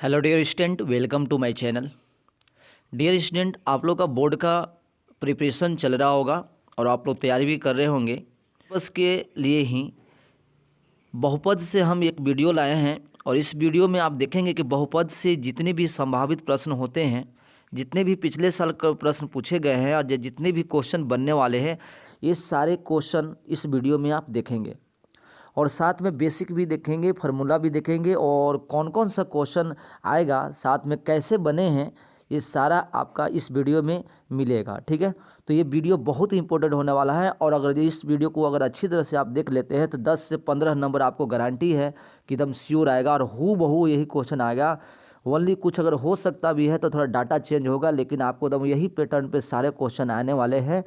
Hello dear student, welcome to my channel. Dear student, आप लोग का बोर्ड का प्रिपरेशन चल रहा होगा और आप लोग तैयारी भी कर रहे होंगे। बस के लिए ही बहुपद से हम एक वीडियो लाए हैं और इस वीडियो में आप देखेंगे कि बहुपद से जितने भी संभावित प्रश्न होते हैं, जितने भी पिछले साल का प्रश्न पूछे गए हैं और जितने भी क्वेश्चन बनने वाले हैं, ये सारे क्वेश्चन इस वीडियो में आप देखेंगे और साथ में बेसिक भी देखेंगे, फार्मूला भी देखेंगे और कौन कौन सा क्वेश्चन आएगा, साथ में कैसे बने हैं, ये सारा आपका इस वीडियो में मिलेगा। ठीक है, तो ये वीडियो बहुत ही इंपॉर्टेंट होने वाला है और अगर इस वीडियो को अगर अच्छी तरह से आप देख लेते हैं तो 10 से 15 नंबर आपको गारंटी है कि एकदम श्योर आएगा और हू बहू यही क्वेश्चन आएगा। ओनली कुछ अगर हो सकता भी है तो थोड़ा डाटा चेंज होगा, लेकिन आपको एकदम यही पैटर्न पे सारे क्वेश्चन आने वाले हैं।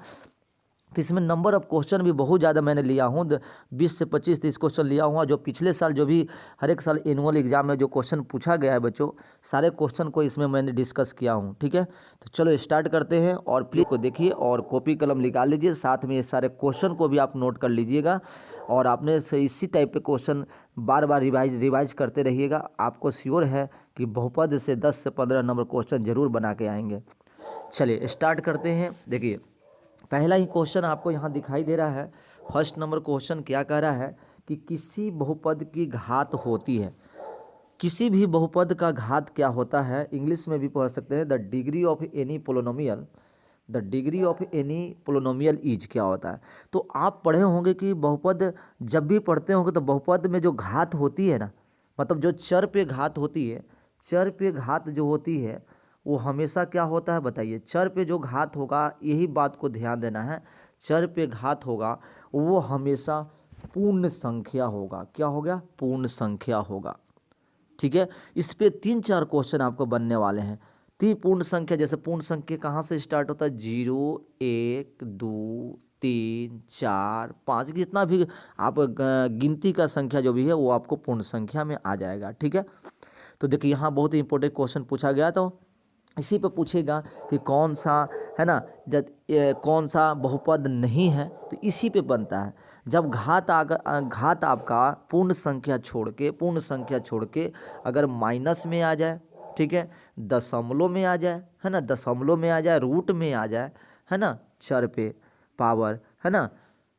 तो इसमें नंबर ऑफ क्वेश्चन भी बहुत ज़्यादा मैंने लिया हूँ, 20 से 25-30 क्वेश्चन लिया हुआ। जो पिछले साल जो भी हर एक साल एनुअल एग्जाम में जो क्वेश्चन पूछा गया है बच्चों, सारे क्वेश्चन को इसमें मैंने डिस्कस किया हूँ। ठीक है, तो चलो स्टार्ट करते हैं और प्लीज़ को देखिए और कॉपी कलम निकाल लीजिए, साथ में ये सारे क्वेश्चन को भी आप नोट कर लीजिएगा और आपने से इसी टाइप के क्वेश्चन बार बार रिवाइज करते रहिएगा। आपको श्योर है कि बहुपद से 10 से 15 नंबर क्वेश्चन ज़रूर बना के आएंगे। चलिए स्टार्ट करते हैं। देखिए पहला ही क्वेश्चन आपको यहाँ दिखाई दे रहा है। फर्स्ट नंबर क्वेश्चन क्या कह रहा है कि किसी बहुपद की घात होती है। किसी भी बहुपद का घात क्या होता है, इंग्लिश में भी पढ़ सकते हैं, the degree of any polynomial, the degree of any polynomial is क्या होता है। तो आप पढ़े होंगे कि बहुपद जब भी पढ़ते होंगे तो बहुपद में जो घात होती है ना, मतलब जो चर पे घात होती है, चर पे घात जो होती है वो हमेशा क्या होता है बताइए। चर पे जो घात होगा, यही बात को ध्यान देना है, चर पे घात होगा वो हमेशा पूर्ण संख्या होगा। क्या हो गया? पूर्ण संख्या होगा। ठीक है, इस पे 3-4 क्वेश्चन आपको बनने वाले हैं। तीन पूर्ण संख्या, जैसे पूर्ण संख्या कहाँ से स्टार्ट होता है? 0, 1, 2, 3, 4, 5, जितना भी आप गिनती का संख्या जो भी है वो आपको पूर्ण संख्या में आ जाएगा। ठीक है, तो देखिए यहाँ बहुत ही इंपॉर्टेंट क्वेश्चन पूछा गया, तो इसी पे पूछेगा कि कौन सा है ना, जब कौन सा बहुपद नहीं है, तो इसी पे बनता है। जब घात आपका पूर्ण संख्या छोड़ के अगर माइनस में आ जाए, ठीक है, दशमलव में आ जाए, है ना, दशमलव में आ जाए, रूट में आ जाए, है ना, चर पे पावर, है ना,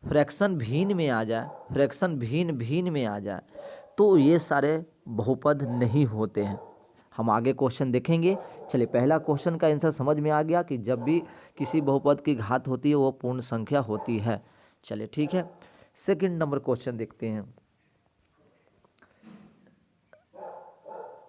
फ्रैक्शन भिन्न में आ जाए, फ्रैक्शन भिन्न में आ जाए, तो ये सारे बहुपद नहीं होते हैं। हम आगे क्वेश्चन देखेंगे। चलिए पहला क्वेश्चन का आंसर समझ में आ गया कि जब भी किसी बहुपद की घात होती है वो पूर्ण संख्या होती है। चलिए ठीक है, सेकंड नंबर क्वेश्चन देखते हैं।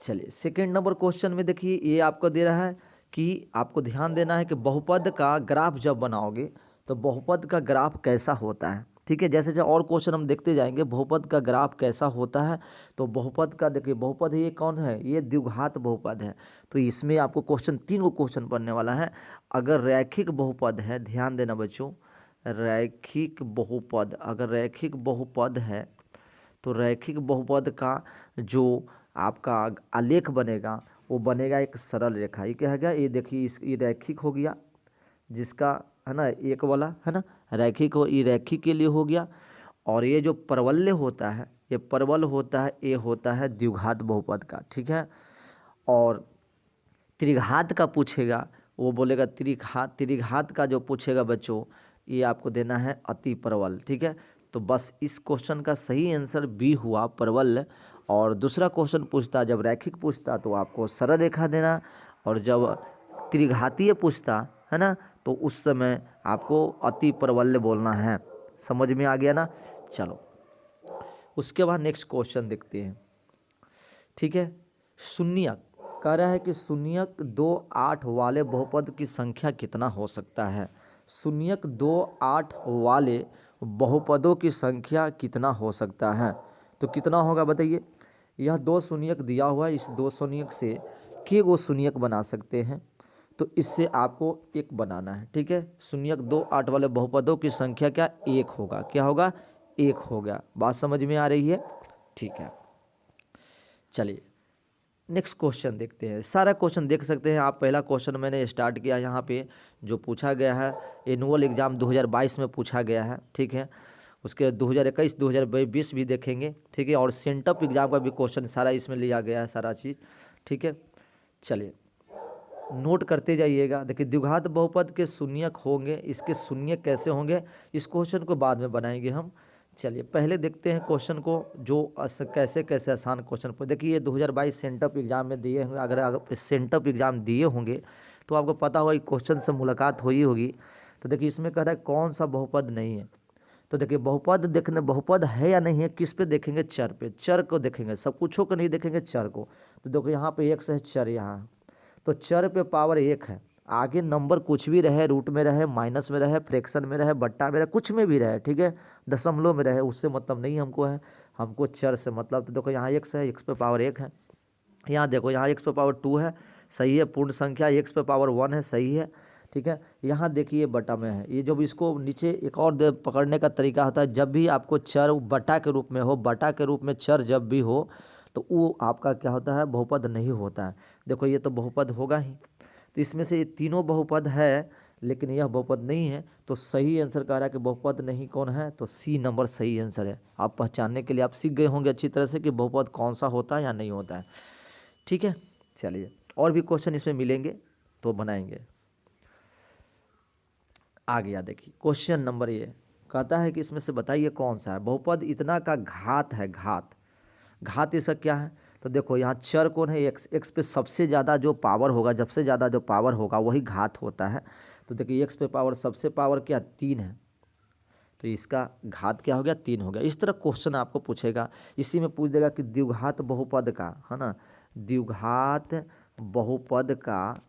चलिए सेकंड नंबर क्वेश्चन में देखिए ये आपको दे रहा है कि आपको ध्यान देना है कि बहुपद का ग्राफ जब बनाओगे तो बहुपद का ग्राफ कैसा होता है। ठीक है, जैसे जैसे और क्वेश्चन हम देखते जाएंगे बहुपद का ग्राफ कैसा होता है। तो बहुपद का देखिए, बहुपद ये कौन है? ये द्विघात बहुपद है। तो इसमें आपको क्वेश्चन 3 गो क्वेश्चन पढ़ने वाला है। अगर रैखिक बहुपद है, ध्यान देना बच्चों, रैखिक बहुपद, अगर रैखिक बहुपद है तो रैखिक बहुपद का जो आपका आलेख बनेगा वो बनेगा एक सरल रेखा। ये क्या है गया? ये देखिए ये रैखिक हो गया, जिसका है ना एक वाला है ना रैखिक हो, ये रैखिक के लिए हो गया। और ये जो परवलय होता है, ये परवल होता है, ये होता है द्विघात बहुपद का। ठीक है, और त्रिघात का पूछेगा वो बोलेगा त्रिघात, त्रिघात का जो पूछेगा बच्चों ये आपको देना है अति परवल। ठीक है, तो बस इस क्वेश्चन का सही आंसर बी हुआ, परवल। और दूसरा क्वेश्चन पूछता, जब रैखिक पूछता तो आपको सरल रेखा देना, और जब त्रिघातीय पूछता है ना तो उस समय आपको अति परवल्य बोलना है। समझ में आ गया ना? चलो उसके बाद नेक्स्ट क्वेश्चन देखते हैं। ठीक है, शून्यक कह रहा है कि शून्यक 2, 8 वाले बहुपद की संख्या कितना हो सकता है। शून्यक 2, 8 वाले बहुपदों की संख्या कितना हो सकता है, तो कितना होगा बताइए। यह 2 शून्यक दिया हुआ है, इस 2 शून्यक से के गो शून्यक बना सकते हैं, तो इससे आपको एक बनाना है। ठीक है, शून्यक 2, 8 वाले बहुपदों की संख्या क्या? 1 होगा। क्या होगा? 1 होगा। बात समझ में आ रही है? ठीक है, चलिए नेक्स्ट क्वेश्चन देखते हैं। सारा क्वेश्चन देख सकते हैं आप। पहला क्वेश्चन मैंने स्टार्ट किया यहाँ पे, जो पूछा गया है एनुअल एग्ज़ाम 2022 में पूछा गया है। ठीक है, उसके 2021, 2022 भी देखेंगे। ठीक है, और सेंटअप एग्ज़ाम का भी क्वेश्चन सारा इसमें लिया गया है, सारा चीज़। ठीक है, चलिए नोट करते जाइएगा। देखिए द्विघात बहुपद के शून्यक होंगे, इसके शून्यक कैसे होंगे, इस क्वेश्चन को बाद में बनाएंगे हम। चलिए पहले देखते हैं क्वेश्चन को, जो कैसे कैसे आसान क्वेश्चन पर। देखिए ये 2022 सेंटअप एग्जाम में दिए होंगे, अगर सेंटअप एग्जाम दिए होंगे तो आपको पता होगा कि क्वेश्चन से मुलाकात हुई होगी। तो देखिए इसमें कह रहा है कौन सा बहुपद नहीं है। तो देखिए बहुपद देखने, बहुपद है या नहीं है किस पे देखेंगे, चर पे, चर को देखेंगे, सब कुछों को नहीं देखेंगे, चर को। तो देखो यहाँ पे x है, चर यहाँ, तो चर पे पावर 1 है, आगे नंबर कुछ भी रहे, रूट में रहे, माइनस में रहे, फ्रैक्शन में रहे, बट्टा में रहे, कुछ में भी रहे, ठीक है, दशमलव में रहे, उससे मतलब नहीं हमको है, हमको चर से मतलब। तो देखो यहाँ x है, x पे पावर 1 है, यहाँ देखो यहाँ x पे पावर 2 है, सही है, पूर्ण संख्या, x पे पावर 1 है, सही है, ठीक है। यहाँ देखिए बटा में है, ये जब इसको नीचे एक और पकड़ने का तरीका होता है, जब भी आपको चर बटा के रूप में हो, बटा के रूप में चर जब भी हो तो वो आपका क्या होता है, बहुपद नहीं होता है। देखो ये तो बहुपद होगा ही, तो इसमें से ये तीनों बहुपद है लेकिन यह बहुपद नहीं है, तो सही आंसर कह रहा है कि बहुपद नहीं कौन है, तो सी नंबर सही आंसर है। आप पहचानने के लिए आप सीख गए होंगे अच्छी तरह से कि बहुपद कौन सा होता है या नहीं होता है, ठीक है। चलिए और भी क्वेश्चन इसमें मिलेंगे तो बनाएंगे। आ गया देखिए क्वेश्चन नंबर, ये कहता है कि इसमें से बताइए कौन सा है बहुपद इतना का घात है, घात, घात इसका क्या है। तो देखो यहाँ चर कौन है, एक्स, एक्स पे सबसे ज़्यादा जो पावर होगा, जब से ज़्यादा जो पावर होगा वही घात होता है। तो देखिए एक्स पे पावर, सबसे पावर क्या, 3 है, तो इसका घात क्या हो गया, 3 हो गया। इस तरह क्वेश्चन आपको पूछेगा, इसी में पूछ देगा कि द्विघात बहुपद का, है ना, द्विघात बहुपद का,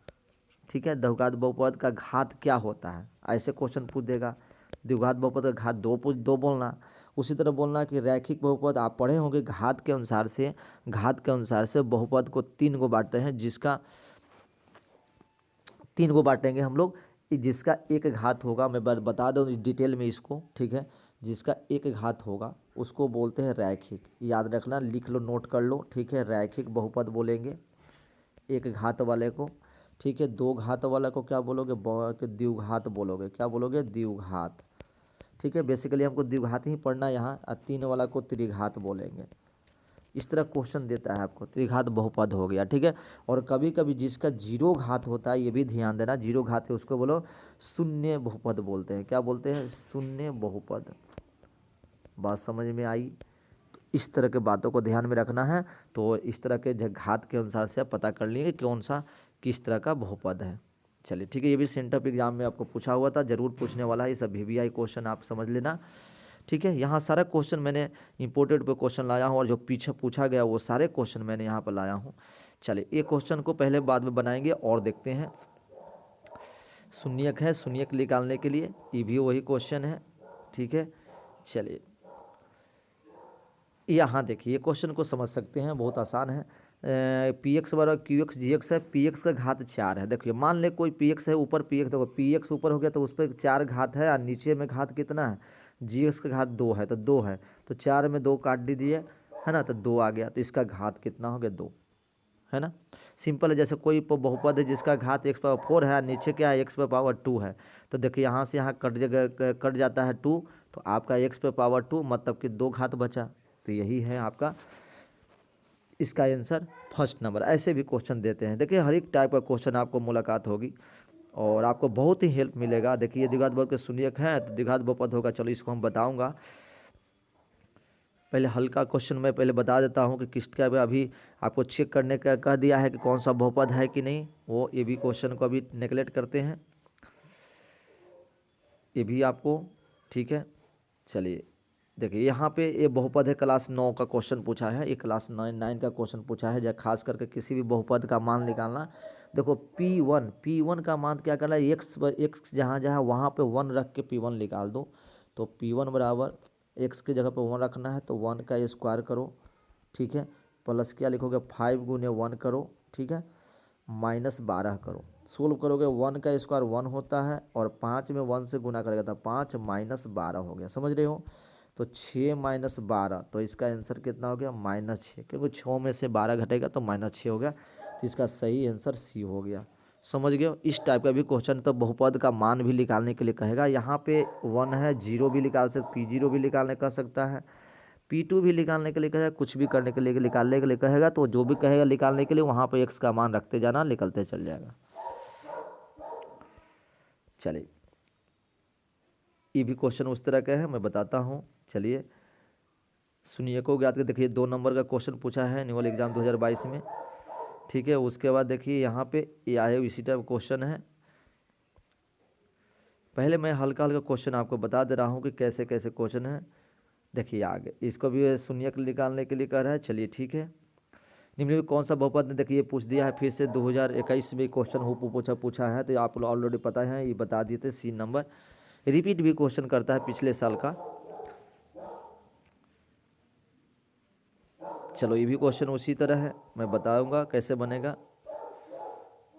ठीक है, द्विघात बहुपद का घात क्या होता है, ऐसे क्वेश्चन पूछ देगा। द्विघात बहुपद का घात दो बोलना। उसी तरह बोलना कि रैखिक बहुपद आप पढ़े होंगे, घात के अनुसार से, घात के अनुसार से बहुपद को 3 को बांटते हैं, जिसका 3 को बांटेंगे हम लोग, जिसका एक घात होगा, मैं बता दूँ डिटेल में इसको, ठीक है, जिसका एक घात होगा उसको बोलते हैं रैखिक। याद रखना, लिख लो, नोट कर लो, ठीक है, रैखिक बहुपद बोलेंगे एक घात वाले को, ठीक है। 2 घात वाला को क्या बोलोगे, द्विघात बोलोगे, क्या बोलोगे, द्विघात, ठीक है। बेसिकली हमको द्विघात ही पढ़ना है यहाँ, और 3 वाला को त्रिघात बोलेंगे। इस तरह क्वेश्चन देता है आपको, त्रिघात बहुपद हो गया, ठीक है। और कभी कभी जिसका 0 घात होता है, ये भी ध्यान देना, 0 घात है उसको बोलो शून्य बहुपद बोलते हैं, क्या बोलते हैं, शून्य बहुपद। बात समझ में आई। तो इस तरह के बातों को ध्यान में रखना है। तो इस तरह के घात के अनुसार से आप पता कर लेंगे कौन सा किस तरह का बहुपद है। चलिए ठीक है, ये भी सेंटअप एग्जाम में आपको पूछा हुआ था, जरूर पूछने वाला है, ये सब VVI क्वेश्चन आप समझ लेना, ठीक है। यहाँ सारा क्वेश्चन मैंने इंपोर्टेड पे क्वेश्चन लाया हूँ, और जो पीछे पूछा गया वो सारे क्वेश्चन मैंने यहाँ पर लाया हूँ। चलिए एक क्वेश्चन को पहले बाद में बनाएंगे और देखते हैं। शून्यक है, शून्यक निकालने के लिए ये भी वही क्वेश्चन है, ठीक है। चलिए यहाँ देखिए, ये क्वेश्चन को समझ सकते हैं, बहुत आसान है। PX बराबर QX GX है, PX का घात 4 है। देखिए मान ले कोई PX है, ऊपर PX, देखो PX ऊपर हो गया तो उस पर 4 घात है, और नीचे में घात कितना है, GX का घात 2 है, तो 2 है, तो 4 में 2 काट दीजिए, है ना, तो 2 आ गया, तो इसका घात कितना हो गया, 2, है ना। सिंपल है। जैसे कोई बहुपद है जिसका घात x पावर 4 है, नीचे क्या है, x पे पावर 2 है, तो देखिए यहाँ से यहाँ कट जाता है 2, तो आपका x पे पावर 2 मतलब कि 2 घात बचा, तो यही है आपका इसका आंसर फर्स्ट नंबर। ऐसे भी क्वेश्चन देते हैं, देखिए हर एक टाइप का क्वेश्चन आपको मुलाकात होगी और आपको बहुत ही हेल्प मिलेगा। देखिए द्विघात बहुपद के शून्यक हैं तो द्विघात बहुपद होगा, चलो इसको हम बताऊंगा। पहले हल्का क्वेश्चन मैं पहले बता देता हूं कि किसका अभी आपको चेक करने का कह दिया है कि कौन सा बहुपद है कि नहीं, वो ये भी क्वेश्चन को अभी नेगलेक्ट करते हैं, ये भी आपको, ठीक है। चलिए देखिए यहाँ पे ये बहुपद है, क्लास 9 का क्वेश्चन पूछा है, ये क्लास 9 का क्वेश्चन पूछा है, जब खास करके किसी भी बहुपद का मान निकालना। देखो P1 का मान क्या करना है, x जहाँ जहाँ वहाँ पे 1 रख के P1 निकाल दो, तो P1 बराबर x की जगह पे 1 रखना है, तो 1 का स्क्वायर करो, ठीक है, प्लस क्या लिखोगे 5 गुने 1 करो, ठीक है, -12 करो, सोल्व करोगे 1 का स्क्वायर 1 होता है, और 5 में 1 से गुना करेगा तो 5 -12 हो गया, समझ रहे हो। तो 6 -12, तो इसका आंसर कितना हो गया, -6, क्योंकि 6 में से 12 घटेगा तो -6 हो गया, तो इसका सही आंसर सी हो गया। समझ गए। इस टाइप का भी क्वेश्चन तो बहुपद का मान भी निकालने के लिए कहेगा। यहाँ पे 1 है, 0 भी निकाल सकते, P0 भी निकालने कह सकता है, P2 भी निकालने के लिए कहेगा, कुछ भी करने के लिए निकालने के लिए कहेगा, तो जो भी कहेगा निकालने के लिए वहाँ पे x का मान रखते जाना, निकलते चल जाएगा। चलिए ये भी क्वेश्चन उस तरह का है, मैं बताता हूँ। चलिए सुनिए को ज्ञात कर, देखिए 2 नंबर का क्वेश्चन पूछा है नेवल एग्जाम 2022 में, ठीक है। उसके बाद देखिए यहाँ पे ये आए इसी टाइप क्वेश्चन है। पहले मैं हल्का हल्का क्वेश्चन आपको बता दे रहा हूँ कि कैसे कैसे क्वेश्चन है। देखिए आगे इसको भी शून्य निकालने के लिए कह रहा है। चलिए ठीक है। निम्न में कौन सा बहुपद ने, देखिए ये पूछ दिया है फिर से 2021 में क्वेश्चन हो पूछा है, तो आप लोग ऑलरेडी पता है, ये बता दिए थे। 3 नंबर रिपीट भी क्वेश्चन करता है पिछले साल का। चलो ये भी क्वेश्चन उसी तरह है, मैं बताऊंगा कैसे बनेगा।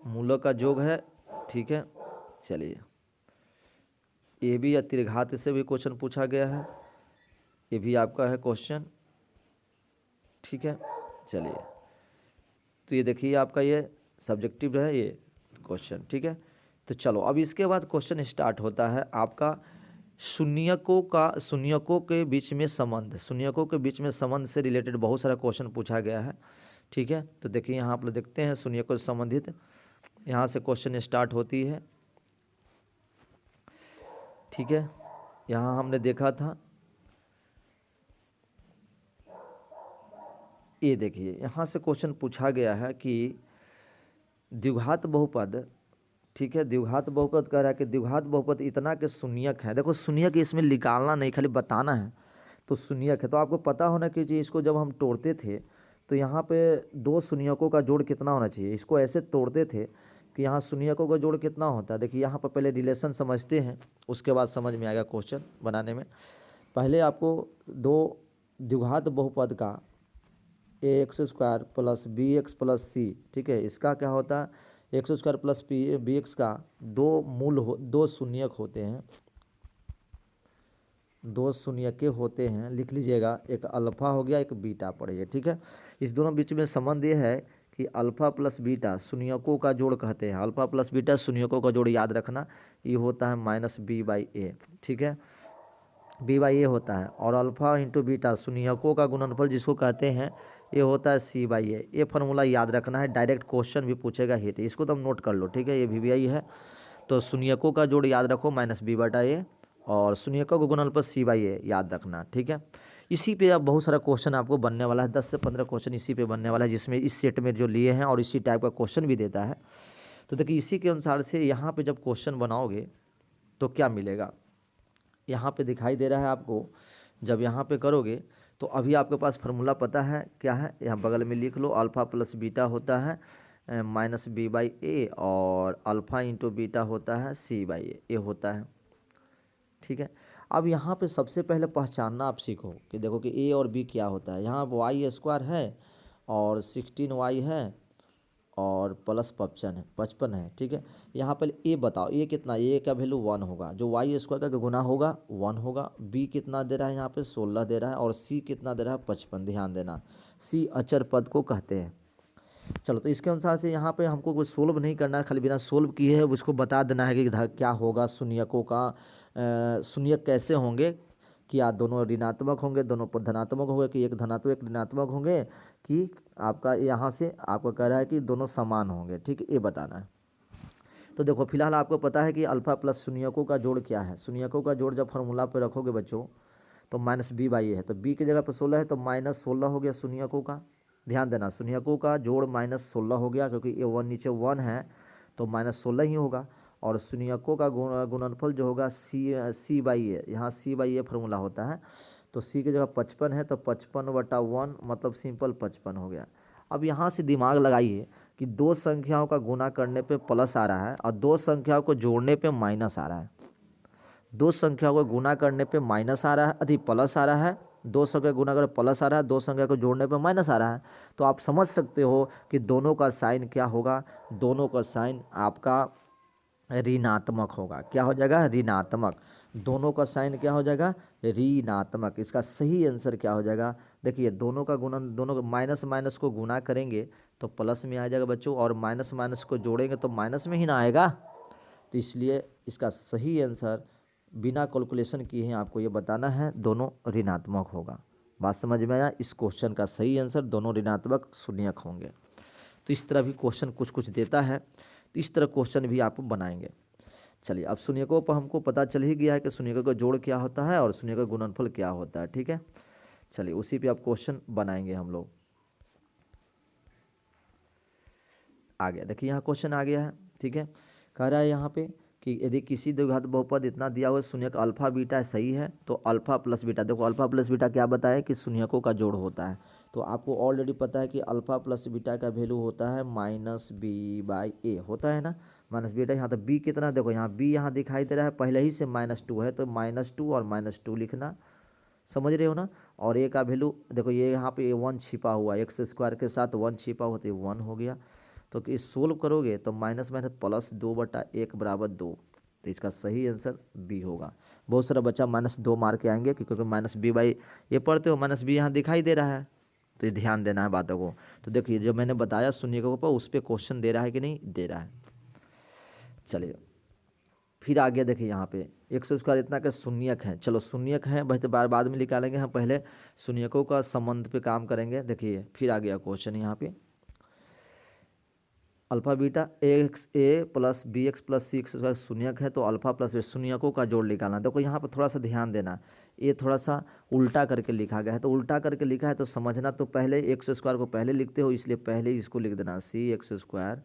मूलों का योग है, ठीक है। चलिए ये भी त्रिघात से भी क्वेश्चन पूछा गया है, ये भी आपका है क्वेश्चन, ठीक है। चलिए तो ये देखिए आपका ये सब्जेक्टिव है ये क्वेश्चन, ठीक है। तो चलो अब इसके बाद क्वेश्चन स्टार्ट होता है आपका शून्यकों के बीच में संबंध। शून्यकों के बीच में संबंध से रिलेटेड बहुत सारा क्वेश्चन पूछा गया है, ठीक है। तो देखिए यहाँ आप लोग देखते हैं शून्यकों से संबंधित, यहाँ से क्वेश्चन स्टार्ट होती है, ठीक है। यहाँ हमने देखा था, ये देखिए यहाँ से क्वेश्चन पूछा गया है कि द्विघात बहुपद, ठीक है। द्विघात बहुपद कह रहा है कि द्विघात बहुपद इतना के शून्यक है। देखो शून्यक इसमें निकालना नहीं, खाली बताना है, तो शून्यक है। तो आपको पता होना चाहिए इसको जब हम तोड़ते थे तो यहाँ पे 2 शून्यकों का जोड़ कितना होना चाहिए। इसको ऐसे तोड़ते थे कि यहाँ शून्यकों का जोड़ कितना होता है। देखिए यहाँ पर पहले रिलेशन समझते हैं, उसके बाद समझ में आएगा क्वेश्चन बनाने में। पहले आपको 2 द्विघात बहुपद का ax² plus bx plus c, ठीक है, इसका क्या होता है x² प्लस bx का 2 शून्यक होते हैं, 2 शून्यके होते हैं, लिख लीजिएगा। एक अल्फा हो गया, एक बीटा पड़ेगा, ठीक है। इस दोनों बीच में संबंध ये है कि अल्फा प्लस बीटा शून्यकों का जोड़ कहते हैं। अल्फा प्लस बीटा शून्यकों का जोड़ याद रखना, ये होता है -b/a, ठीक है। b/a होता है, और अल्फा इंटू बीटा शून्यकों का गुणनफल जिसको कहते हैं, ये होता है c/a। ये फार्मूला याद रखना है, डायरेक्ट क्वेश्चन भी पूछेगा हिट, इसको तो नोट कर लो, ठीक है। ये VBI है, तो शून्यकों का जोड़ याद रखो -b/a, और शून्यकों का गुणनफल c/a याद रखना, ठीक है। इसी पे अब बहुत सारा क्वेश्चन आपको बनने वाला है, 10 से 15 क्वेश्चन इसी पे बनने वाला है, जिसमें इस सेट में जो लिए हैं और इसी टाइप का क्वेश्चन भी देता है। तो देखिए इसी के अनुसार से यहाँ पे जब क्वेश्चन बनाओगे तो क्या मिलेगा, यहाँ पे दिखाई दे रहा है आपको। जब यहाँ पे करोगे तो अभी आपके पास फार्मूला पता है क्या है, यहाँ बगल में लिख लो। अल्फ़ा प्लस बीटा होता है -b/a, और अल्फ़ा इंटू बीटा होता है c/a, ये होता है, ठीक है। अब यहाँ पे सबसे पहले पहचानना आप सीखो कि देखो कि a और b क्या होता है। यहाँ y² है और 16y है और प्लस 55 है, ठीक है। यहाँ पहले a बताओ, a कितना, a का वैल्यू 1 होगा, जो y² का गुना होगा 1 होगा। b कितना दे रहा है, यहाँ पे 16 दे रहा है, और c कितना दे रहा है 55। ध्यान देना, c अचर पद को कहते हैं। चलो तो इसके अनुसार से यहाँ पे हमको कोई सोल्व नहीं करना है, खाली बिना सोल्व किए है उसको बता देना है कि क्या होगा शून्यकों का, शून्यक कैसे होंगे, कि या दोनों ऋणात्मक होंगे, दोनों धनात्मक होंगे, कि एक धनात्मक एक ऋणात्मक होंगे, कि आपका यहाँ से आपको कह रहा है कि दोनों समान होंगे, ठीक है, ये बताना है। तो देखो फिलहाल आपको पता है कि अल्फ़ा प्लस शून्यकों का जोड़ क्या है। शून्यकों का जोड़ जब फार्मूला पे रखोगे बच्चों तो -b/a है, तो b की जगह पर 16 है तो -16 हो गया शून्यकों का। ध्यान देना शून्यकों का जोड़ -16 हो गया, क्योंकि ये 1 नीचे 1 है तो -16 ही होगा। और शून्यकों का गुणनफल जो होगा c/a, यहाँ c/a फार्मूला होता है। तो c की जगह 55 है तो 55/1 मतलब सिंपल 55 हो गया। अब यहाँ से दिमाग लगाइए कि 2 संख्याओं का गुना करने पे प्लस आ रहा है और 2 संख्याओं को जोड़ने पे माइनस आ रहा है। 2 संख्याओं को गुना करने पे माइनस आ रहा है, अति प्लस आ रहा है। 2 संख्या गुना कर प्लस आ रहा है, 2 संख्या को जोड़ने पे माइनस आ रहा है। तो आप समझ सकते हो कि दोनों का साइन क्या होगा, दोनों का साइन आपका ऋणात्मक होगा। क्या हो जाएगा, ऋणात्मक। दोनों का साइन क्या हो जाएगा, ऋणात्मक। इसका सही आंसर क्या हो जाएगा, देखिए दोनों का गुणन, दोनों का माइनस माइनस को गुना करेंगे तो प्लस में आ जाएगा बच्चों, और माइनस माइनस को जोड़ेंगे तो माइनस में ही ना आएगा। तो इसलिए इसका सही आंसर बिना कैलकुलेशन किए हैं आपको ये बताना है, दोनों ऋणात्मक होगा। बात समझ में आया। इस क्वेश्चन का सही आंसर दोनों ऋणात्मक शून्यक होंगे। तो इस तरह भी क्वेश्चन कुछ कुछ देता है, तो इस तरह क्वेश्चन भी आप बनाएंगे। चलिए, अब शून्यकों पर हमको पता चल ही गया है कि शून्यकों का जोड़ क्या होता है और शून्यकों का गुणनफल क्या होता है। ठीक है, चलिए उसी पे आप क्वेश्चन बनाएंगे हम लोग। आ गया, देखिए यहाँ क्वेश्चन आ गया है। ठीक है, कह रहा है यहाँ पे कि यदि किसी द्विघात बहुपद इतना दिया हुआ शून्यक अल्फा बीटा सही है तो अल्फा प्लस बीटा, देखो अल्फा प्लस बीटा क्या बताया कि शून्यकों का जोड़ होता है। तो आपको ऑलरेडी पता है कि अल्फा प्लस बीटा का वैल्यू होता है -b/a, होता है ना, माइनस बीटा। यहाँ तो b कितना, देखो यहाँ b यहाँ दिखाई दे रहा है, पहले ही से -2 है, तो -2 और -2 लिखना, समझ रहे हो ना। और a का वैल्यू देखो, ये यहाँ पे 1 छिपा हुआ है, x² के साथ 1 छिपा हुआ, तो ये 1 हो गया। तो कि सोल्व करोगे तो माइनस माइनस +2/1 बराबर 2, तो इसका सही आंसर बी होगा। बहुत सारा बच्चा -2 मार के आएंगे क्योंकि -b/, ये पढ़ते हो -b यहाँ दिखाई दे रहा है, तो ये ध्यान देना है बातों को। तो देखिए जो मैंने बताया शून्यकों पर, उस पर क्वेश्चन दे रहा है कि नहीं दे रहा है। चलिए फिर आगे देखिए यहाँ पे x² इतना का शून्यक है, चलो शून्यक है भाई, तो बाद में निकालेंगे, हम पहले शून्यकों का संबंध पे काम करेंगे। देखिए फिर आ गया क्वेश्चन यहाँ पे, alpha beta a plus bx plus c x² शून्यक है, तो अल्फा प्लस शून्यकों का जोड़ निकालना। देखो यहाँ पर थोड़ा सा ध्यान देना, ये थोड़ा सा उल्टा करके लिखा गया है, तो उल्टा करके लिखा है तो समझना, तो पहले x² को पहले लिखते हो, इसलिए पहले इसको लिख देना cx²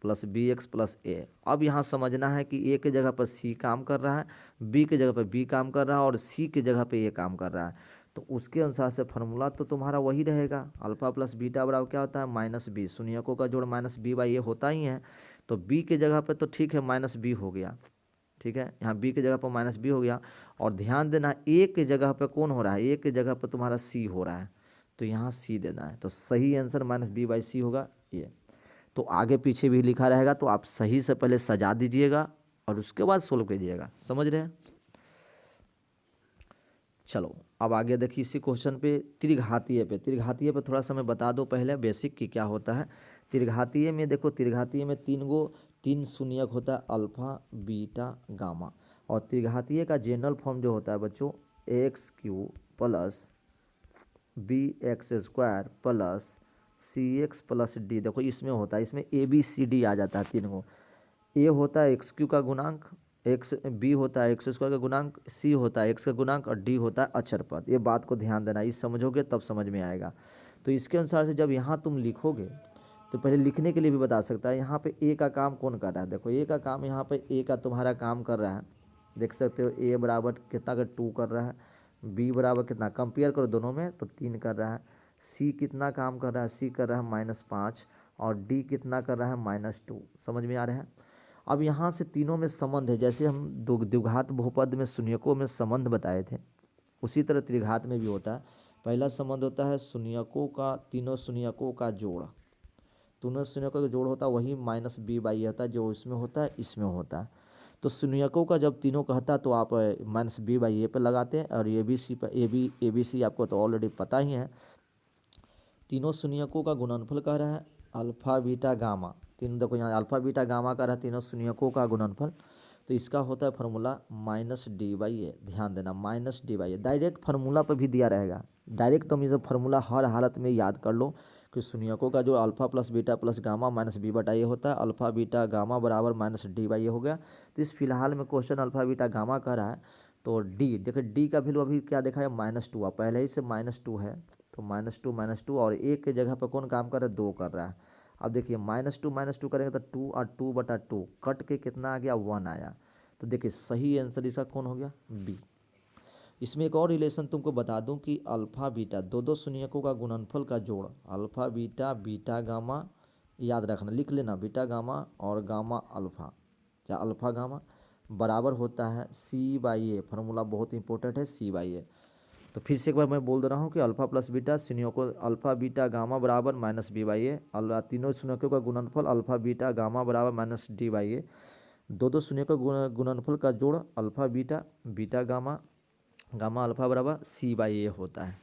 plus bx plus a। अब यहाँ समझना है कि a की जगह पर c काम कर रहा है, b की जगह पर b काम कर रहा है और c की जगह पर a काम कर रहा है। तो उसके अनुसार से फार्मूला तो तुम्हारा वही रहेगा, अल्फा प्लस बीटा बराबर क्या होता है -b, शून्यकों का जोड़ -b/a होता ही है। तो b की जगह पर तो ठीक है -b हो गया, ठीक है, यहाँ b की जगह पर -b हो गया। और ध्यान देना a की जगह पर कौन हो रहा है, a की जगह पर तुम्हारा c हो रहा है, तो यहाँ c देना है। तो सही आंसर -b/c होगा ये। तो आगे पीछे भी लिखा रहेगा, तो आप सही से पहले सजा दीजिएगा और उसके बाद सोल्व कीजिएगा, समझ रहे हैं। चलो अब आगे देखिए इसी क्वेश्चन पे त्रिघातीय पे थोड़ा सा मैं बता दूं पहले बेसिक की क्या होता है। त्रिघातीय में देखो, त्रिघातीय में तीन शून्यक होता है, अल्फा बीटा गामा। और त्रिघातीय का जनरल फॉर्म जो होता है बच्चों, x³ plus bx² plus cx plus d। देखो इसमें होता है, इसमें ABCD आ जाता है तीन को। a होता है x³ का गुणांक, b होता है x² का गुणांक, c होता है x का गुणांक और d होता है अक्षर पद। ये बात को ध्यान देना, इस समझोगे तब समझ में आएगा। तो इसके अनुसार से जब यहाँ तुम लिखोगे तो पहले लिखने के लिए भी बता सकता है, यहाँ पे a का काम कौन कर रहा है। देखो a का काम, यहाँ पे a का तुम्हारा काम कर रहा है, देख सकते हो a बराबर कितना का 2 कर रहा है, b बराबर कितना, कंपेयर करो दोनों में तो 3 कर रहा है, c कितना काम कर रहा है, c कर रहा है -5 और d कितना कर रहा है -2। समझ में आ रहा है। अब यहाँ से तीनों में संबंध है, जैसे हम द्विघात बहुपद में शून्यकों में संबंध बताए थे, उसी तरह त्रिघात में भी होता है। पहला संबंध होता है शून्यकों का, तीनों शून्यकों का जोड़, तीनों शून्यकों का जोड़ होता है वही -b/a होता है, जो इसमें होता है इसमें होता है। तो शून्यकों का जब तीनों कहता है तो आप -b/a पे लगाते हैं, और ABC पर ABC आपको तो ऑलरेडी पता ही है। तीनों शून्यकों का गुणनफल कह रहा है अल्फा बीटा गामा, तीनों देखो यहाँ अल्फा बीटा गामा का रहा है तीनों शून्यकों का गुणनफल, तो इसका होता है फार्मूला -d/a। ध्यान देना -d/a, डायरेक्ट फार्मूला पर भी दिया रहेगा, डायरेक्ट तुम ये फार्मूला हर हालत में याद कर लो कि शून्यकों का जो alpha plus beta plus gamma -b/a होता है, अल्फा बीटा गामा बराबर -d/a हो गया। तो इस फिलहाल में क्वेश्चन अल्फा बीटा गामा का रहा है, तो डी देखो, डी का वैल्यू अभी क्या देखा है -2, पहले ही से -2 है, तो -2 और एक के जगह पर कौन काम कर रहा है, 2 कर रहा है। अब देखिए -2 करेंगे तो 2 और 2/2 कट के कितना आ गया, 1 आया। तो देखिए सही आंसर इसका कौन हो गया, बी। इसमें एक और रिलेशन तुमको बता दूं कि अल्फा बीटा दो शून्यकों का गुणनफल का जोड़, अल्फा बीटा बीटा गामा, याद रखना लिख लेना, बीटा गामा और गामा अल्फा या अल्फा गामा बराबर होता है c/a। फार्मूला बहुत इंपॉर्टेंट है, c/a। तो फिर से एक बार मैं बोल दे रहा हूँ कि अल्फा प्लस बीटा शून्यकों अल्फा बीटा गामा बराबर -b/a, तीनों शून्यकों का गुणनफल अल्फा बीटा गामा बराबर -d/a, दो शून्यकों का गुणनफल का जोड़ alpha beta beta gamma gamma alpha बराबर c/a होता है।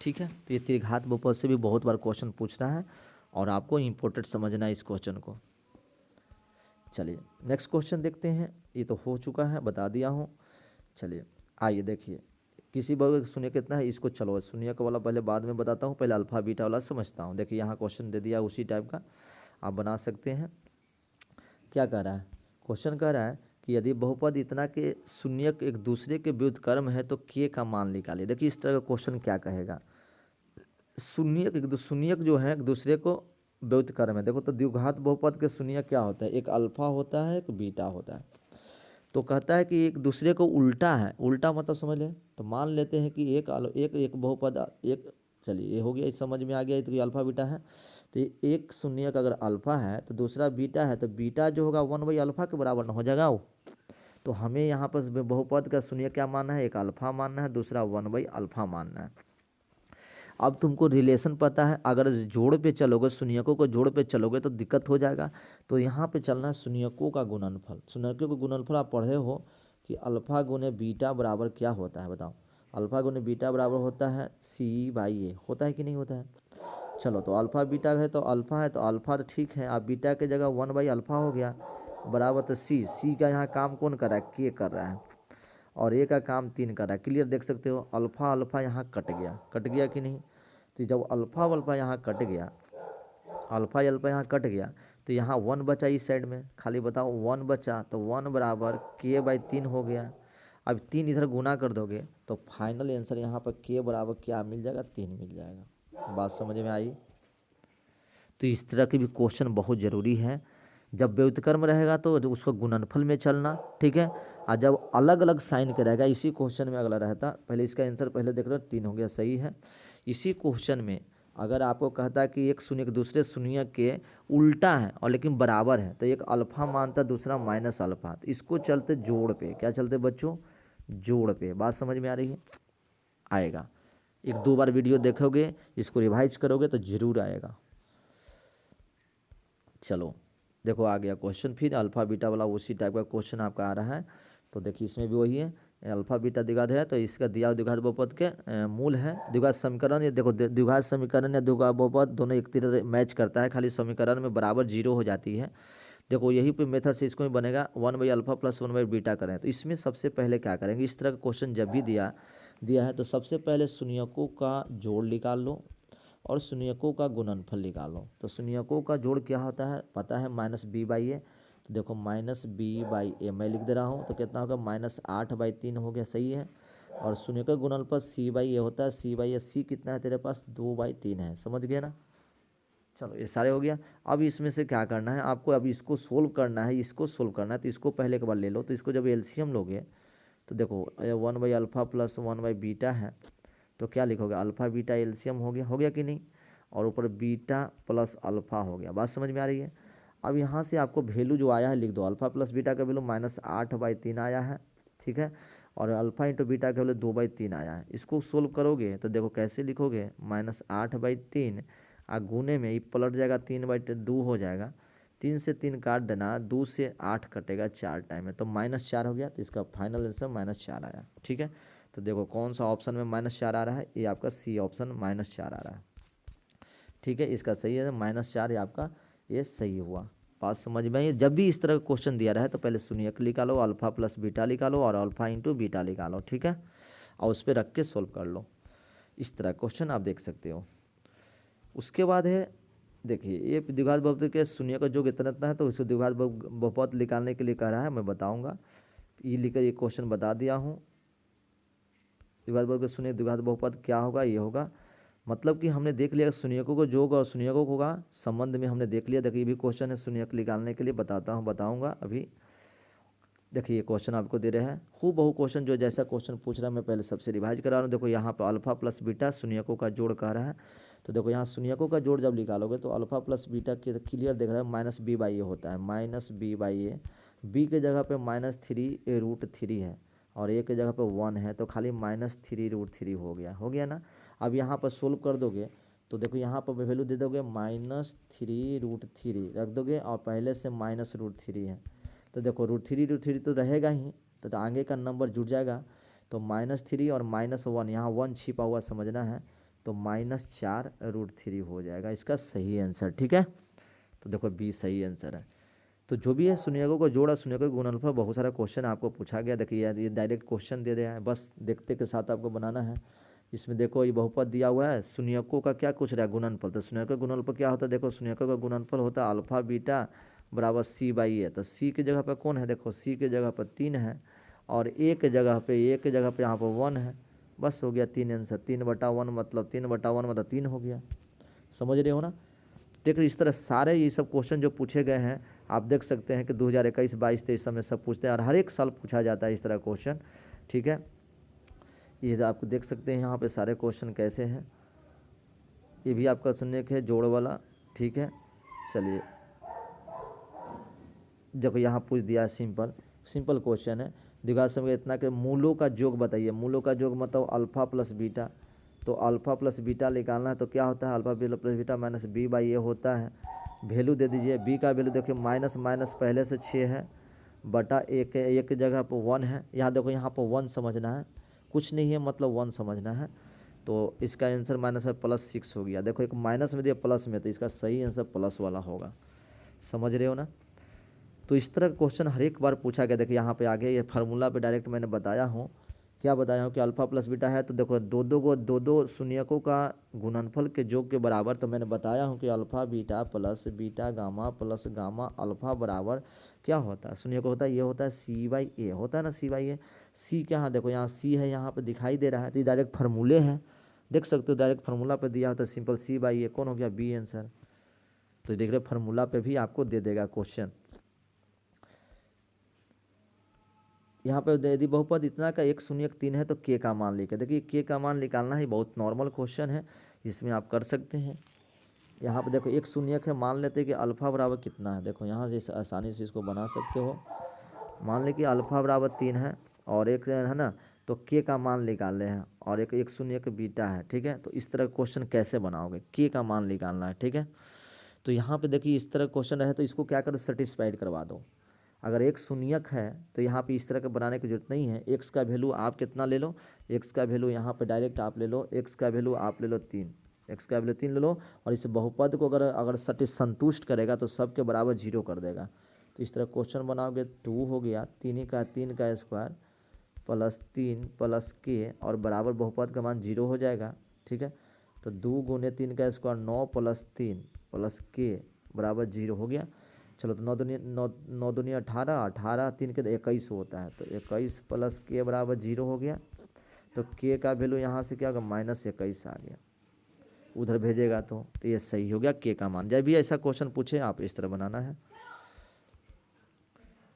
ठीक है, तो ये त्रिघात बहुपद से भी बहुत बार क्वेश्चन पूछ रहा है और आपको इम्पोर्टेंट समझना है इस क्वेश्चन को। चलिए नेक्स्ट क्वेश्चन देखते हैं, ये तो हो चुका है, बता दिया हूँ। चलिए आइए देखिए किसी वर्ग का शून्य कितना है, इसको चलो शून्य का वाला पहले बाद में बताता हूँ, पहले अल्फा बीटा वाला समझता हूँ। देखिए यहाँ क्वेश्चन दे दिया उसी टाइप का, आप बना सकते हैं। क्या कह रहा है, क्वेश्चन कह रहा है कि यदि बहुपद इतना के शून्यक एक दूसरे के व्युत्क्रम है तो के का मान निकालिए। देखिए इस तरह का क्वेश्चन क्या कहेगा, शून्यक जो है एक दूसरे को व्युत्क्रम है। देखो तो द्विघात बहुपद के शून्य क्या होता है, एक अल्फा होता है एक बीटा होता है। तो कहता है कि एक दूसरे को उल्टा है, उल्टा मतलब समझ लें तो मान लेते हैं कि एक बहुपद एक, चलिए ये हो गया, इस समझ में आ गया, तो ये अल्फा बीटा है। तो एक शून्य का अगर अल्फा है तो दूसरा बीटा है, तो बीटा जो होगा 1/अल्फा के बराबर न हो जाएगा वो। तो हमें यहाँ पर बहुपद का शून्य क्या मानना है, एक अल्फा मानना है, दूसरा 1/अल्फा मानना है। अब तुमको रिलेशन पता है, अगर जोड़ पे चलोगे, शून्यकों को जोड़ पे चलोगे तो दिक्कत हो जाएगा। तो यहाँ पे चलना है शून्यकों का गुणनफल। शून्यकों का गुणनफल आप पढ़े हो कि अल्फा गुने बीटा बराबर क्या होता है, बताओ। अल्फा गुने बीटा बराबर होता है C/A, होता है कि नहीं होता है। चलो तो अल्फा बीटा है तो अल्फा है तो अल्फा तो ठीक है, अब बीटा की जगह 1/अल्फा हो गया बराबर, तो सी का यहाँ काम कौन कर रहा है, के कर रहा है, और ए का काम 3 कर रहा है। क्लियर देख सकते हो, अल्फा अल्फा यहाँ कट गया कि नहीं। तो जब अल्फा अल्फा यहाँ कट गया, अल्फा अल्फा यहाँ कट गया, तो यहाँ 1 बचा इस साइड में, खाली बताओ 1 बचा, तो 1 बराबर K/3 हो गया। अब 3 इधर गुना कर दोगे तो फाइनल आंसर यहाँ पर K बराबर क्या मिल जाएगा, 3 मिल जाएगा। बात समझ में आई। तो इस तरह के भी क्वेश्चन बहुत ज़रूरी है। जब व्युत्क्रम रहेगा तो उसको गुणनफल में चलना, ठीक है। और जब अलग अलग साइन का रहेगा, इसी क्वेश्चन में अगला रहता, पहले इसका आंसर पहले देख लो, 3 हो गया, सही है। इसी क्वेश्चन में अगर आपको कहता है कि एक शून्य दूसरे शून्य के उल्टा है और लेकिन बराबर है, तो एक अल्फा मानता दूसरा माइनस अल्फा, तो इसको चलते जोड़ पे, क्या चलते बच्चों, जोड़ पे। बात समझ में आ रही है, आएगा। 1-2 बार वीडियो देखोगे, इसको रिवाइज करोगे तो जरूर आएगा। चलो देखो आ गया क्वेश्चन, फिर अल्फा बीटा वाला उसी टाइप का क्वेश्चन आपका आ रहा है। तो देखिए इसमें भी वही है, अल्फा बीटा द्विघात है, तो इसका दिया द्विघात बहुपद के मूल है द्विघात समीकरण। ये देखो द्विघात समीकरण या द्विघात बहुपद दोनों एक तरह मैच करता है, खाली समीकरण में बराबर 0 हो जाती है। देखो यही पे मेथड से इसको भी बनेगा, 1/अल्फा प्लस 1/बीटा करें। तो इसमें सबसे पहले क्या करेंगे, इस तरह का क्वेश्चन जब भी दिया है तो सबसे पहले शून्यकों का जोड़ निकाल लो और शून्यकों का गुणनफल निकालो। तो शून्यकों का जोड़ क्या होता है पता है, -b/a। तो देखो -b/a मैं लिख दे रहा हूँ, तो कितना होगा, -8/3 हो गया, सही है। और शून्य का गुणनफल c/a होता है, c/a, c कितना है तेरे पास, 2/3 है, समझ गए ना। चलो ये सारे हो गया। अब इसमें से क्या करना है आपको, अब इसको सोल्व करना है, इसको सोल्व करना है, तो इसको पहले एक बार ले लो। तो इसको जब एलसीएम लोगे तो देखो 1/अल्फा प्लस 1/बीटा है, तो क्या लिखोगे, अल्फा बीटा एलसीएम हो गया कि नहीं, और ऊपर बीटा प्लस अल्फा हो गया। बात समझ में आ रही है। अब यहाँ से आपको वैल्यू जो आया है लिख दो, अल्फा प्लस बीटा का वैल्यू -8/3 आया है, ठीक है। और अल्फा इंटू बीटा का वैल्यू 2/3 आया है। इसको सोल्व करोगे तो देखो कैसे लिखोगे, -8/3 आ गुने में ये पलट जाएगा, 3/2 हो जाएगा, 3 से 3 काट देना, 2 से 8 कटेगा 4 टाइम में, तो -4 हो गया। तो इसका फाइनल आंसर -4 आया, ठीक है। तो देखो कौन सा ऑप्शन में -4 आ रहा है, ये आपका सी ऑप्शन -4 आ रहा है, ठीक है। इसका सही है -4, ये आपका ये सही हुआ। बात समझ में आई। जब भी इस तरह का क्वेश्चन दिया रहा है तो पहले शून्यक निकालो, अल्फा प्लस बीटा निकालो और अल्फा इंटू बीटा निकालो, ठीक है, और उस पर रख के सोल्व कर लो। इस तरह क्वेश्चन आप देख सकते हो। उसके बाद है, देखिए ये द्विघात बहुपद के शून्य का योग इतना है, तो उसको द्विघात बहुपद निकालने के लिए कह रहा है, मैं बताऊंगा। ये लिखकर ये क्वेश्चन बता दिया हूँ। द्विघात बहुपद के शून्य द्विघात बहुपद क्या होगा, ये होगा, मतलब कि हमने देख लिया शून्यकों को योग और शून्यकों का संबंध में हमने देख लिया। देखिए ये भी क्वेश्चन है शून्यक निकालने के लिए, बताऊंगा अभी। देखिए ये क्वेश्चन आपको दे रहे हैं, बहु क्वेश्चन जो जैसा क्वेश्चन पूछ रहा है मैं पहले सबसे रिवाइज करा रहा हूँ। देखो यहाँ पर अल्फा प्लस बीटा शून्यकों का जोड़ कह रहा है, तो देखो यहाँ शून्यकों का जोड़ जब निकालोगे तो अल्फा प्लस बीटा के क्लियर देख रहा है, -b/a होता है, -b/a। b के जगह पे -3√3 है और a के जगह पे 1 है, तो खाली -3√3 हो गया ना। अब यहाँ पर सोल्व कर दोगे तो देखो यहाँ पर वैल्यू दे दोगे, -3√3 रख दोगे और पहले से -√3 है, तो देखो √3 तो रहेगा ही, तो आगे का नंबर जुड़ जाएगा। तो -3 और -1, यहाँ 1 छिपा हुआ समझना है, तो -4√3 हो जाएगा इसका सही आंसर, ठीक है। तो देखो बी सही आंसर है। तो जो भी है शून्यकों को जोड़ और शून्यकों के गुणनफल, बहुत सारा क्वेश्चन आपको पूछा गया। देखिए यार ये डायरेक्ट क्वेश्चन दे दिया है, बस देखते के साथ आपको बनाना है। इसमें देखो ये बहुपद दिया हुआ है, शून्यकों का क्या कुछ रहा है, गुणनफल। तो शून्यकों का गुणनफल क्या होता है, देखो शून्यकों का गुणनफल होता है अल्फा बीटा बराबर सी बाई ए। तो सी की जगह पर कौन है, देखो सी की जगह पर 3 है और ए के जगह पे यहाँ पर 1 है। बस हो गया 3 आंसर। 3/1 मतलब 3/1 मतलब 3 हो गया। समझ रहे हो ना। देखो इस तरह सारे ये सब क्वेश्चन जो पूछे गए हैं आप देख सकते हैं कि 2021, 22, 23 समय सब पूछते हैं और हर एक साल पूछा जाता है इस तरह क्वेश्चन। ठीक है, ये आप देख सकते हैं यहाँ पे सारे क्वेश्चन कैसे हैं। ये भी आपका सुनने के है जोड़ वाला। ठीक है, चलिए देखो यहाँ पूछ दिया है, सिंपल क्वेश्चन है। द्विघात समीकरण इतना कि मूलों का योग बताइए। मूलों का योग मतलब अल्फा प्लस बीटा। तो अल्फा प्लस बीटा निकालना है तो क्या होता है, alpha plus beta minus b by a होता है। वैल्यू दे दीजिए। बी का वैल्यू देखिए माइनस माइनस पहले से 6 है बटा एक जगह पर 1 है। यहाँ देखो यहाँ पर 1 समझना है, कुछ नहीं है मतलब 1 समझना है। तो इसका आंसर माइनस में +6 हो गया। देखो एक माइनस में दिया प्लस में, तो इसका सही आंसर प्लस वाला होगा। समझ रहे हो ना। तो इस तरह का क्वेश्चन हर एक बार पूछा गया। देखिए यहाँ पे आगे ये फार्मूला पे डायरेक्ट मैंने बताया हूँ, क्या बताया हूँ कि अल्फा प्लस बीटा है तो देखो दो शून्यकों का गुणनफल के योग के बराबर। तो मैंने बताया हूँ कि alpha beta plus beta gamma plus gamma alpha बराबर क्या होता है, शून्यकों होता है ये होता है सी बाई ए होता है ना, सी बाई ए। सी क्या है, देखो यहाँ सी है यहाँ पर दिखाई दे रहा है, तो ये डायरेक्ट फार्मूले हैं, देख सकते हो डायरेक्ट फार्मूला पे दिया होता है सिंपल सी बाई ए। कौन हो गया, बी आंसर। तो देख रहे फार्मूला पे भी आपको दे देगा क्वेश्चन। यहाँ पे यदि बहुपद इतना का 1 0 1 3 है तो के का मान लेकर, देखिए के का मान निकालना ही बहुत नॉर्मल क्वेश्चन है, इसमें आप कर सकते हैं। यहाँ पे देखो 1 0 है, मान लेते हैं कि अल्फ़ा बराबर कितना है। देखो यहाँ से आसानी से इसको बना सकते हो। मान लें कि अल्फ़ा बराबर 3 है और एक है ना, तो के का मान निकाल रहे हैं और एक 1 0 बीटा है। ठीक है, तो इस तरह क्वेश्चन कैसे बनाओगे, के का मान निकालना है। ठीक है, तो यहाँ पे देखिए इस तरह क्वेश्चन रहे तो इसको क्या करो, सेटिस्फाइड करवा दो। अगर एक शून्यक है तो यहाँ पे इस तरह का बनाने की जरूरत नहीं है। एक्स का वैल्यू आप कितना ले लो, एक्स का वैल्यू यहाँ पे डायरेक्ट आप ले लो, एक्स का वैल्यू आप ले लो 3, एक्स का वैल्यू 3 ले लो और इस बहुपद को अगर संतुष्ट करेगा तो सब के बराबर 0 कर देगा। तो इस तरह क्वेश्चन बनाओगे 2 हो गया 3 का स्क्वायर प्लस 3 प्लस के और बराबर बहुपद का मान 0 हो जाएगा। ठीक है, तो 2 गुने 3 का स्क्वायर 9 प्लस 3 प्लस के बराबर 0 हो गया। चलो तो 9 दूनी 18, 18 3 के 21 होता है, तो 21 प्लस के बराबर 0 हो गया। तो के का वैल्यू यहाँ से क्या होगा, -21 आ गया, उधर भेजेगा तो ये सही हो गया के का मान। जब भी ऐसा क्वेश्चन पूछे आप इस तरह बनाना है।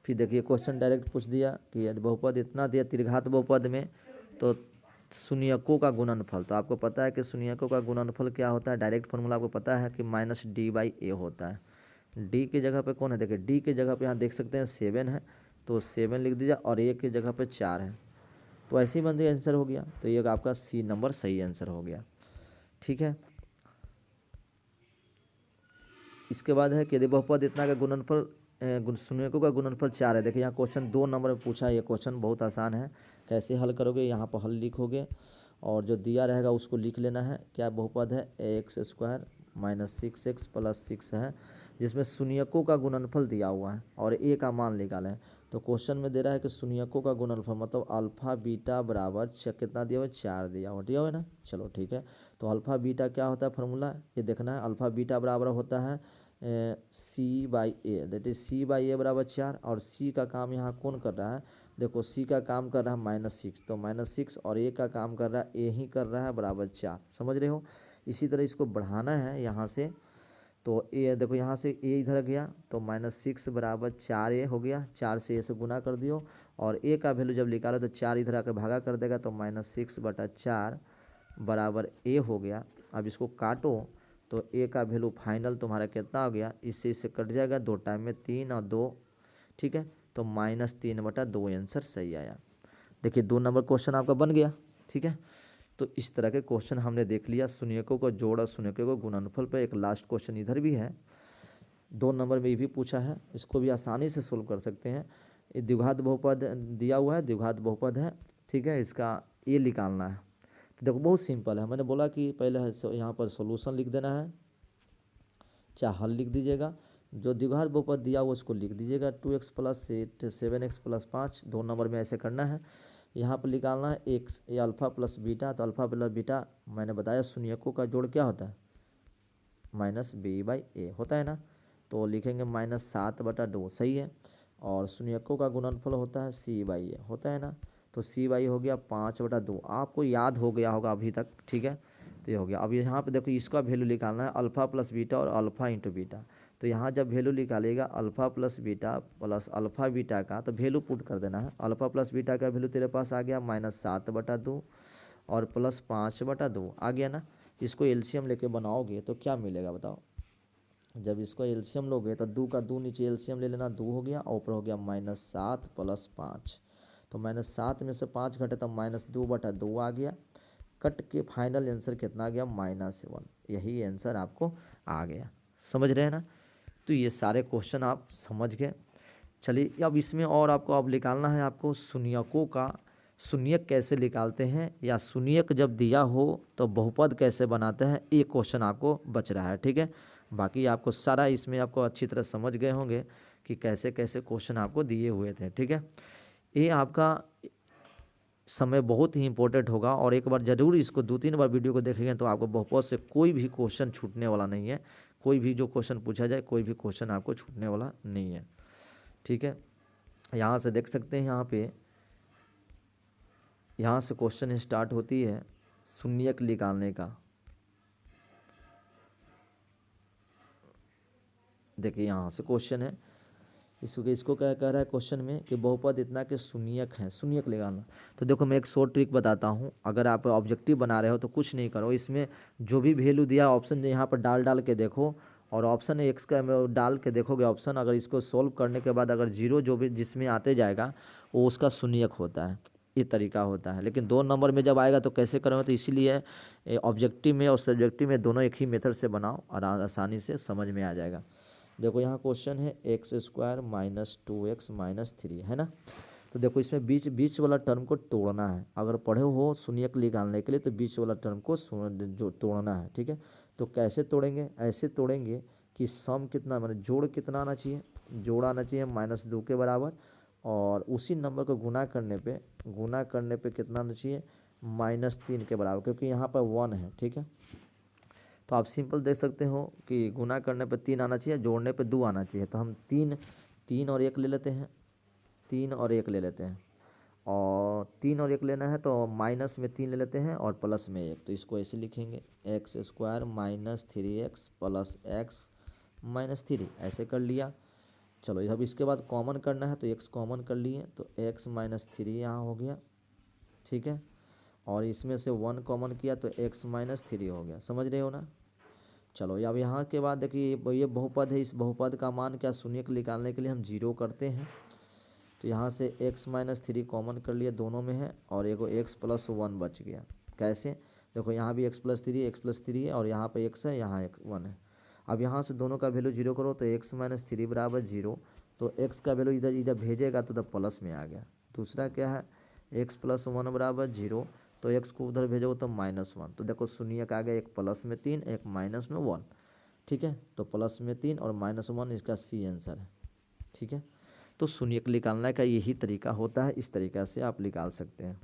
फिर देखिए क्वेश्चन डायरेक्ट पूछ दिया कि यदि बहुपद इतना दिया त्रिघात बहुपद में तो शून्यकों का गुणनफल। तो आपको पता है कि शून्यकों का गुणनफल क्या होता है, डायरेक्ट फार्मूला आपको पता है कि -d/a होता है। डी की जगह पे कौन है, देखिए डी की जगह पे यहाँ देख सकते हैं 7 है, तो 7 लिख दीजिए और ए की जगह पे 4 है, तो ऐसे ही बंदे आंसर हो गया। तो ये आपका सी नंबर सही आंसर हो गया। ठीक है, इसके बाद है कि यदि बहुपद इतना का गुणनफल शून्यकों का गुणनफल 4 है। देखिए यहाँ क्वेश्चन 2 नंबर में पूछा है, ये क्वेश्चन बहुत आसान है। कैसे हल करोगे, यहाँ पर हल लिखोगे और जो दिया रहेगा उसको लिख लेना है। क्या बहुपद है, x² -6x + 6 है, जिसमें शून्यकों का गुणनफल दिया हुआ है और a का मान निकाला है। तो क्वेश्चन में दे रहा है कि शून्यकों का गुणनफल मतलब अल्फ़ा बीटा बराबर कितना दिया हुआ है, 4 दिया हुआ है ना। चलो ठीक है, तो अल्फ़ा बीटा क्या होता है फार्मूला ये देखना है। अल्फ़ा बीटा बराबर होता है c/a, दैट इज c/a बराबर 4 और c का काम यहाँ कौन कर रहा है, देखो c का काम कर रहा है -6, तो -6 और a का काम कर रहा है a ही कर रहा है बराबर 4। समझ रहे हो। इसी तरह इसको बढ़ाना है यहाँ से, तो a देखो यहाँ से a इधर गया तो -6 बराबर 4a हो गया, 4 से a से गुना कर दियो और a का वैल्यू जब निकालो तो 4 इधर आकर भागा कर देगा, तो -6/4 बराबर a हो गया। अब इसको काटो तो a का वैल्यू फाइनल तुम्हारा कितना हो गया, इससे कट जाएगा, 2 टाइम में 3 और 2। ठीक है, तो -3/2 आंसर सही आया। देखिए 2 नंबर क्वेश्चन आपका बन गया। ठीक है, तो इस तरह के क्वेश्चन हमने देख लिया। शून्यकों को जोड़ और शून्यकों को गुणनफल पर एक लास्ट क्वेश्चन इधर भी है, 2 नंबर में ये भी पूछा है, इसको भी आसानी से सोल्व कर सकते हैं। ये द्विघात बहुपद दिया हुआ है, द्विघात बहुपद है। ठीक है, इसका ये निकालना है। तो देखो बहुत सिंपल है, मैंने बोला कि पहले यहाँ पर सॉल्यूशन लिख देना है, चाहे हल लिख दीजिएगा, जो द्विघात बहुपद दिया वो उसको लिख दीजिएगा 2x plus 7x plus 5, 2 number में ऐसे करना है। यहाँ पर निकालना है एक्स या अल्फ़ा प्लस बीटा, तो अल्फ़ा प्लस बीटा मैंने बताया शून्यकों का जोड़ क्या होता है माइनस बी बाई ए होता है ना, तो लिखेंगे -7/2 सही है। और शून्यकों का गुणनफल होता है सी बाई ए होता है ना, तो सी बाई हो गया 5/2, आपको याद हो गया होगा अभी तक, ठीक है। तो ये हो गया। अब यहाँ पे देखो इसका वैल्यू निकालना है अल्फ़ा प्लस बीटा और अल्फ़ा इंटू बीटा। तो यहाँ जब वैल्यू निकालेगा alpha plus beta plus alpha beta का, तो वैल्यू पुट कर देना है। अल्फ़ा प्लस बीटा का वैल्यू तेरे पास आ गया -7/2 और प्लस 5/2 आ गया ना। इसको एलसीएम लेके बनाओगे तो क्या मिलेगा बताओ। जब इसको एलसीएम लोगे तो 2 का 2 नीचे एलसीएम ले लेना, 2 हो गया और ऊपर हो गया -7 प्लस 5। तो -7 में से 5 घटे तो -2/2 आ गया। कट के फाइनल आंसर कितना आ गया -1। यही आंसर आपको आ गया, समझ रहे हैं ना। तो ये सारे क्वेश्चन आप समझ गए। चलिए अब इसमें और आपको अब निकालना है आपको शून्यकों का शून्यक कैसे निकालते हैं, या शून्यक जब दिया हो तो बहुपद कैसे बनाते हैं, एक क्वेश्चन आपको बच रहा है, ठीक है। बाकी आपको सारा इसमें आपको अच्छी तरह समझ गए होंगे कि कैसे कैसे क्वेश्चन आपको दिए हुए थे, ठीक है। ये आपका समय बहुत ही इंपॉर्टेंट होगा और एक बार ज़रूर इसको 2-3 बार वीडियो को देखेंगे तो आपको बहुपद से कोई भी क्वेश्चन छूटने वाला नहीं है। कोई भी जो क्वेश्चन पूछा जाए कोई भी क्वेश्चन आपको छूटने वाला नहीं है, ठीक है। यहाँ से देख सकते हैं, यहाँ से क्वेश्चन स्टार्ट होती है शून्यक निकालने का। देखिए यहाँ से क्वेश्चन है, इसको क्या कह रहा है क्वेश्चन में कि बहुपद इतना के शून्यक है, शून्यक निकालना। तो देखो मैं एक शॉर्ट ट्रिक बताता हूँ। अगर आप ऑब्जेक्टिव बना रहे हो तो कुछ नहीं करो, इसमें जो भी वैल्यू दिया ऑप्शन यहाँ पर डाल के देखो, और ऑप्शन एक्स का डाल के देखोगे ऑप्शन, अगर इसको सोल्व करने के बाद अगर जीरो जो भी जिसमें आते जाएगा वो उसका शून्यक होता है। ये तरीका होता है। लेकिन 2 नंबर में जब आएगा तो कैसे करोगे, तो इसीलिए ऑब्जेक्टिव में और सब्जेक्टिव में दोनों एक ही मेथड से बनाओ और आसानी से समझ में आ जाएगा। देखो यहाँ क्वेश्चन है x² - 2x - 3 है ना। तो देखो इसमें बीच वाला टर्म को तोड़ना है। अगर पढ़े हो शून्यक निकालने के लिए तो बीच वाला टर्म को जो तोड़ना है, ठीक है। तो कैसे तोड़ेंगे, ऐसे तोड़ेंगे कि सम कितना मतलब जोड़ कितना आना चाहिए, जोड़ आना चाहिए -2 के बराबर, और उसी नंबर को गुना करने पे कितना आना चाहिए -3 के बराबर, क्योंकि यहाँ पर 1 है, ठीक है। तो आप सिंपल देख सकते हो कि गुना करने पे 3 आना चाहिए, जोड़ने पे 2 आना चाहिए। तो हम 3 और 1 ले लेते हैं, 3 और 1 ले लेते हैं, और 3 और 1 लेना है तो माइनस में 3 ले लेते हैं और प्लस में 1। तो इसको ऐसे लिखेंगे x² - 3x प्लस x - 3, ऐसे कर लिया। चलो अब इसके बाद कॉमन करना है तो x कॉमन कर लिए, तो x - 3 यहाँ हो गया, ठीक है। और इसमें से 1 कॉमन किया तो x - 3 हो गया, समझ रहे हो ना। चलो अब यहाँ के बाद देखिए ये बहुपद है, इस बहुपद का मान क्या शून्यक निकालने के लिए हम 0 करते हैं। तो यहाँ से x - 3 कॉमन कर लिया, दोनों में है, और एगो x + 1 बच गया। कैसे, देखो यहाँ भी x + 3 है, और यहाँ पे x है, यहाँ 1 है। अब यहाँ से दोनों का वैल्यू 0 करो तो x - 3 बराबर 0, तो x का वैल्यू इधर भेजेगा तो प्लस में आ गया। दूसरा क्या है, x + 1 बराबर 0, तो x को उधर भेजोगे तो -1। तो देखो शून्यक आ गया, एक प्लस में 3 एक माइनस में 1, ठीक है। तो प्लस में 3 और -1 इसका सी आंसर है, ठीक है। तो शून्यक निकालने का यही तरीका होता है, इस तरीका से आप निकाल सकते हैं।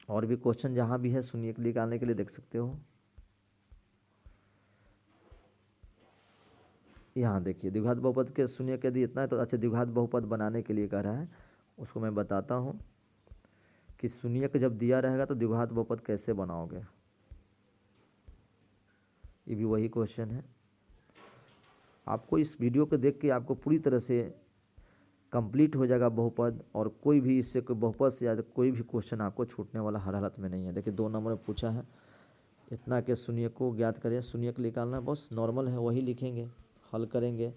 और भी क्वेश्चन जहाँ भी है शून्यक निकालने के लिए देख सकते हो। यहाँ देखिए द्विघात बहुपद के शून्यक यदि इतना है तो अच्छा, द्विघात बहुपद बनाने के लिए कह रहा है, उसको मैं बताता हूँ कि शून्यक जब दिया रहेगा तो द्विघात बहुपद कैसे बनाओगे। ये भी वही क्वेश्चन है। आपको इस वीडियो को देख के आपको पूरी तरह से कंप्लीट हो जाएगा बहुपद, और कोई भी इससे कोई बहुपद से ज़्यादा कोई भी क्वेश्चन आपको छूटने वाला हर हालत में नहीं है। देखिए 2 नंबर में पूछा है इतना के शून्यक को ज्ञात करें, शून्यक निकालना बस नॉर्मल है, वही लिखेंगे, हल करेंगे।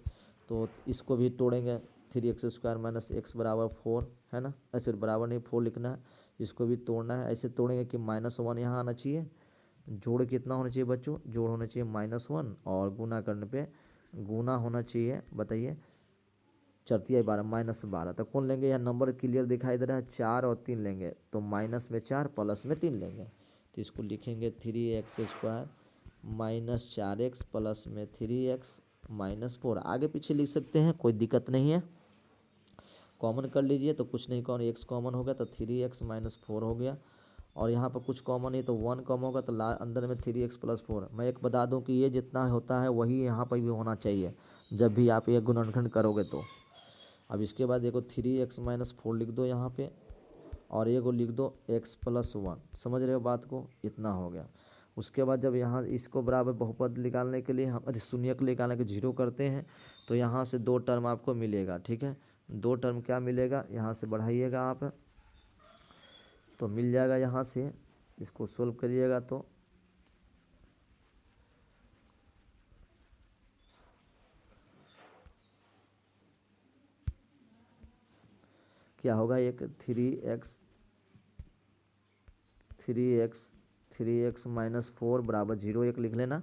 तो इसको भी तोड़ेंगे, 3x² - x बराबर 4 है ना, ऐसे बराबर नहीं 4 लिखना है। इसको भी तोड़ना है, ऐसे तोड़ेंगे कि -1 यहाँ आना चाहिए। जोड़ कितना होना चाहिए बच्चों, जोड़ होना चाहिए -1, और गुना करने पे गुना होना चाहिए, बताइए 4 × 12 -12। तो कौन लेंगे, यहाँ नंबर क्लियर दिखाई दे रहा है, 4 और 3 लेंगे, तो माइनस में 4 प्लस में 3 लेंगे। तो इसको लिखेंगे 3x² - 4x प्लस में 3x -4। आगे पीछे लिख सकते हैं, कोई दिक्कत नहीं है। कॉमन कर लीजिए तो कुछ नहीं, कौन एक्स कॉमन हो गया तो 3x - 4 हो गया। और यहाँ पर कुछ कॉमन है तो 1 कम होगा तो अंदर में 3x + 4। मैं एक बता दूँ कि ये जितना होता है वही यहाँ पर भी होना चाहिए जब भी आप ये गुणनखंड करोगे तो। अब इसके बाद देखो 3x - 4 लिख दो यहाँ पे, और ये को लिख दो x + 1। समझ रहे हो बात को, इतना हो गया। उसके बाद जब यहाँ इसको बराबर बहुपद निकालने के लिए हम शून्यक निकालने के 0 करते हैं तो यहाँ से 2 टर्म आपको मिलेगा। ठीक है, 2 टर्म क्या मिलेगा, यहाँ से बढ़ाइएगा आप तो मिल जाएगा। यहाँ से इसको सोल्व करिएगा तो क्या होगा, एक 3x - 4 बराबर 0 एक लिख लेना।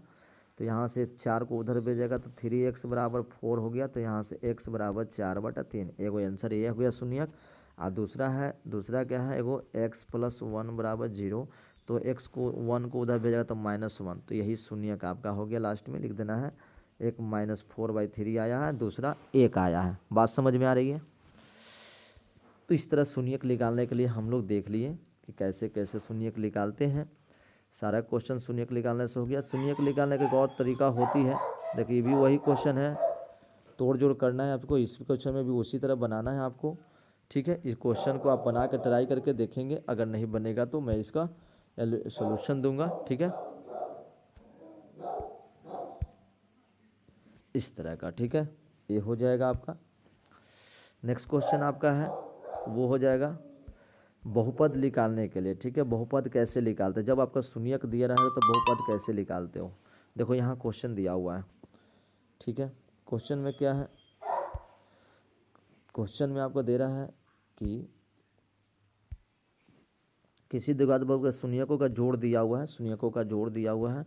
तो यहाँ से 4 को उधर भेजेगा तो 3x बराबर 4 हो गया, तो यहाँ से x बराबर 4/3। एगो आंसर ये हो गया शून्यक। और दूसरा क्या है, एगो x + 1 बराबर 0। तो x को 1 को उधर भेजेगा तो -1, तो यही शून्यक आपका हो गया। लास्ट में लिख देना है, एक -4/3 आया है, दूसरा 1 आया है। बात समझ में आ रही है। तो इस तरह शून्यक निकालने के लिए हम लोग देख लिए कि कैसे कैसे शून्यक निकालते हैं। सारा क्वेश्चन शून्यक निकालने से हो गया। शून्यक निकालने का एक और तरीका होती है, देखिए भी वही क्वेश्चन है, तोड़ जोड़ करना है आपको। इस क्वेश्चन में भी उसी तरह बनाना है आपको। ठीक है, इस क्वेश्चन को आप बना के ट्राई करके देखेंगे, अगर नहीं बनेगा तो मैं इसका सोल्यूशन दूंगा। ठीक है, इस तरह का। ठीक है, ये हो जाएगा आपका। नेक्स्ट क्वेश्चन आपका है वो हो जाएगा बहुपद निकालने के लिए। ठीक है, बहुपद कैसे निकालते हैं, जब आपका शून्यक दिया रहा है तो बहुपद कैसे निकालते हो। देखो यहाँ क्वेश्चन दिया हुआ है। ठीक है, क्वेश्चन में क्या है, क्वेश्चन में आपको दे रहा है कि किसी द्विघात बहुपद का शून्यकों का जोड़ दिया हुआ है, शून्यकों का जोड़ दिया हुआ है,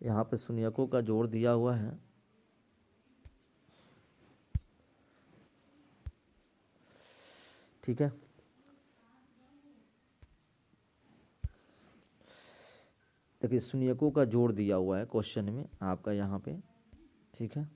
यहाँ पे शून्यकों का जोड़ दिया हुआ है। ठीक है, देखिए शून्यकों का जोड़ दिया हुआ है क्वेश्चन में आपका यहाँ पे। ठीक है,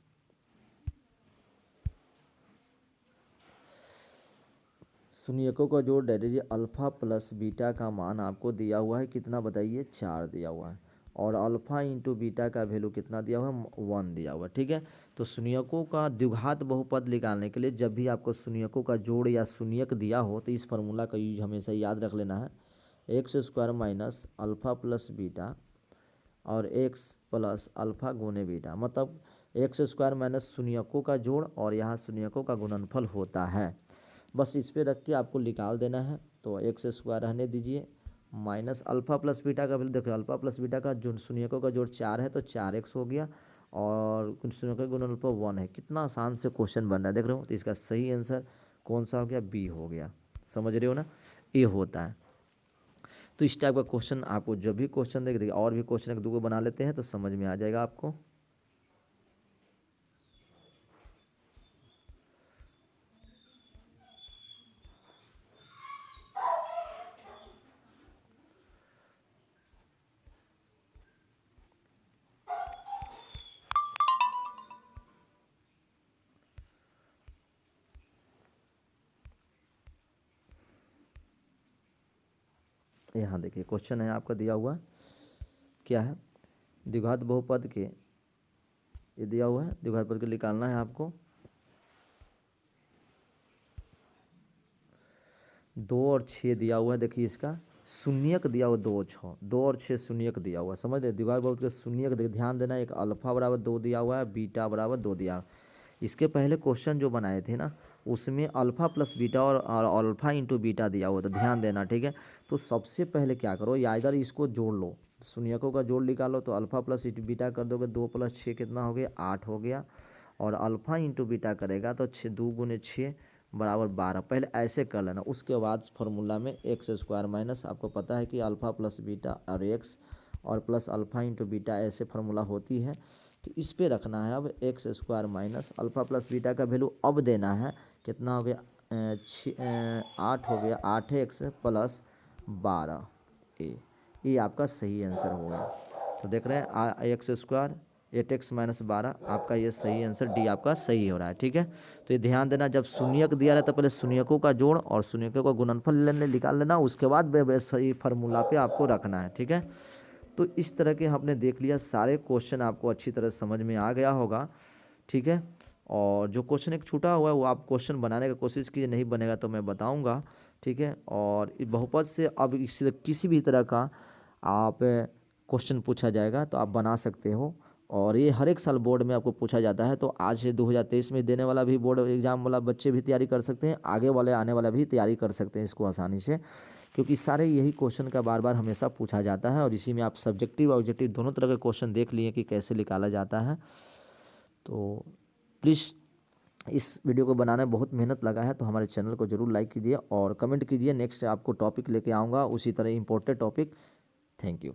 शून्यकों का जोड़ दे दीजिए। अल्फा प्लस बीटा का मान आपको दिया हुआ है, कितना बताइए, 4 दिया हुआ है। और अल्फा इंटू बीटा का वैल्यू कितना दिया हुआ है, 1 दिया हुआ है। ठीक है, तो शून्यकों का द्विघात बहुपद निकालने के लिए जब भी आपको शून्यकों का जोड़ या शून्यक दिया हो तो इस फार्मूला का यूज हमेशा याद रख लेना है। x² - अल्फा प्लस बीटा और x प्लस अल्फा गुने बीटा, मतलब x² - शून्यकों का जोड़ और यहाँ शून्यकों का गुणनफल होता है। बस इस पे रख के आपको निकाल देना है। तो x² रहने दीजिए माइनस अल्फा प्लस बीटा का वैल्यू। देखो अल्फा प्लस बीटा का जो शून्यकों का जोड़ 4 है तो 4x हो गया, और शून्यकों का गुणनफल 1 है। कितना आसान से क्वेश्चन बन रहा है, देख रहे हो। तो इसका सही आंसर कौन सा हो गया, बी हो गया। समझ रहे हो ना, ये होता है। तो इस टाइप का क्वेश्चन आपको जब भी क्वेश्चन देख रही, और भी क्वेश्चन एक दो को बना लेते हैं तो समझ में आ जाएगा आपको। यहाँ देखिए क्वेश्चन है आपका दिया हुआ, क्या है, द्विघात बहुपद के, ये दिया हुआ है द्विघात बहुपद के निकालना है आपको। 2 और 6 दिया हुआ है। देखिए इसका शून्यक दिया हुआ 2 और 6, 2 और 6 शून्यक दिया हुआ है। समझ रहे, द्विघात बहुपद के शून्यक ध्यान देना। एक अल्फा बराबर 2 दिया हुआ है, बीटा बराबर 2 दिया हुआ है। इसके पहले क्वेश्चन जो बनाए थे ना उसमें अल्फा प्लस बीटा और अल्फा इंटू बीटा दिया हुआ, तो ध्यान देना। ठीक है, तो सबसे पहले क्या करो, या इधर इसको जोड़ लो, शून्यकों का जोड़ निकालो। तो अल्फा प्लस बीटा कर दोगे, 2 + 6 कितना हो गया, 8 हो गया। और अल्फा इंटू बीटा करेगा तो 6 2 × 6 बराबर 12। पहले ऐसे कर लेना, उसके बाद फार्मूला में x² माइनस, आपको पता है कि अल्फा प्लस बीटा और x और प्लस अल्फा इंटू बीटा ऐसे फार्मूला होती है। तो इस पे रखना है अब x² minus alpha plus beta का वैल्यू अब देना है, कितना हो गया, 8 हो गया, 8x प्लस 12 ए, ये आपका सही आंसर हो गया। तो देख रहे हैं एक्स स्क्वायर 8x माइनस 12, आपका ये सही आंसर डी आपका सही हो रहा है। ठीक है, तो ये ध्यान देना, जब शून्यक दिया रहता है पहले शून्यकों का जोड़ और शून्यकों का गुणनफल निकाल लेना, उसके बाद सही फार्मूला पे आपको रखना है। ठीक है, तो इस तरह के हमने देख लिया, सारे क्वेश्चन आपको अच्छी तरह समझ में आ गया होगा। ठीक है, और जो क्वेश्चन एक छूटा हुआ है वो आप क्वेश्चन बनाने का कोशिश कीजिए, नहीं बनेगा तो मैं बताऊंगा। ठीक है, और बहुपद से अब किसी भी तरह का आप क्वेश्चन पूछा जाएगा तो आप बना सकते हो, और ये हर एक साल बोर्ड में आपको पूछा जाता है। तो आज से 2023 में देने वाला भी बोर्ड एग्जाम वाला बच्चे भी तैयारी कर सकते हैं, आगे वाले आने वाला भी तैयारी कर सकते हैं इसको आसानी से, क्योंकि सारे यही क्वेश्चन का बार बार हमेशा पूछा जाता है, और इसी में आप सब्जेक्टिव और ऑब्जेक्टिव दोनों तरह के क्वेश्चन देख लिए कि कैसे निकाला जाता है। तो प्लीज़ इस वीडियो को बनाने में बहुत मेहनत लगा है, तो हमारे चैनल को जरूर लाइक कीजिए और कमेंट कीजिए। नेक्स्ट आपको टॉपिक लेके आऊँगा उसी तरह इम्पोर्टेंट टॉपिक। Thank you.